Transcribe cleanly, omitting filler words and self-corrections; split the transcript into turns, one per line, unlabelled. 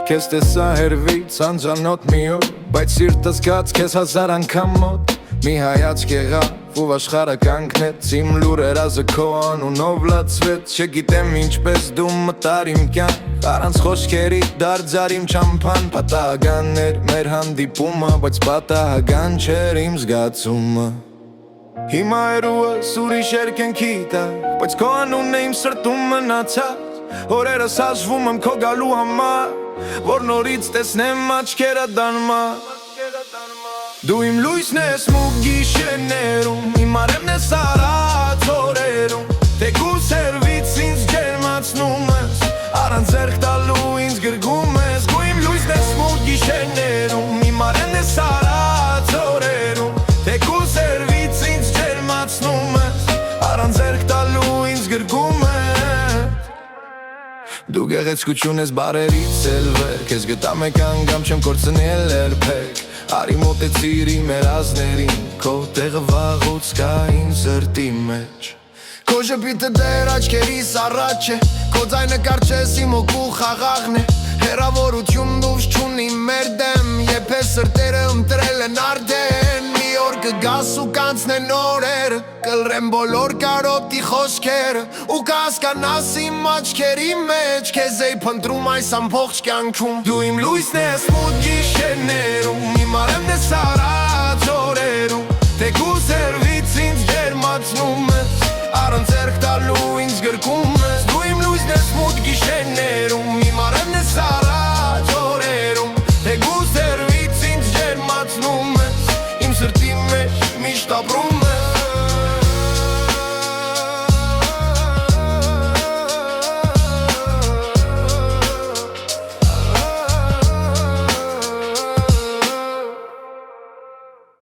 Քեզ տեսա հերվից անջանոտ մի օր, բայց սիրտս գաց քեզ հազար անգամ մոտ։ Մի հայացք եղավ ու աշխարհը կանգնեց, իմ լուրեր ազը քո անունով լացվեց։ Չգիտեմ ինչպես դու մտար իմ կյանք, առանց խոսքերի դարձար իմ չամփան։ Պատահական էր մեր հանդիպումը, բայց պատահական չէր իմ զգացումը։ Հիմա երուս ուրիշ երկնքի տակ, բայց քո անունն է իմ սրտում մնացած։ Օրերս հաշվում եմ քո գալու համար, որ նորից տեսնեմ աչքերը դարմար։ Դու իմ լույսն ես մուգ գիշերներում, իմ արևն ես արած օրերում։ Թեկուզ հերվից ինձ ջերմացնում ես, առանց ձեռք տալու ինձ գրգում ես։ Դու իմ լույսն ես մուգ գիշերներում, իմ արևն ես արած օրերում։ Թեկուզ հերվից ինձ ջերմացնում ես, առանց ձեռք տալու ինձ գրգում ես։ Դու գեղեցկություն ես բարերից էլ վեր, քեզ գտա մեկ անգամ չեմ կորցնել երբեք։ Արի մոտեցիր իմ երազներին, քո տեղը վաղուց կա իմ սրտի մեջ։ Քո ժպիտը դեռ աչքերիս առաջ է, քո ձայնը կարճես իմ օգու խաղաղն է։ Հեռավորություն դուրս չունի մեր դեմ, եփես սրտերը ընտրել են արդեն։ Մի օր կգաս ու կանցնեն օրերը, կլրեն բոլոր կարոտի խոսքերը, ու կհասկանաս իմ աչքերի մեջ, քեզ էի փնտրում այս ամբողջ կյանքում։ Դու իմ լույսն ես մութ գիշերներում, իմ արևն ես արած օրերում։ Թեկուզ հերվից ինձ ջերմացնում ես, առանց ձեռք տալու ինձ գրկում ես։ Դու իմ լույսն ես մութ գիշերներում, իմ արևն ես արած օրերում։ Թեկուզ հերվից ինձ ջերմացնում ես, իմ սրտի մեջ միշտ ապրում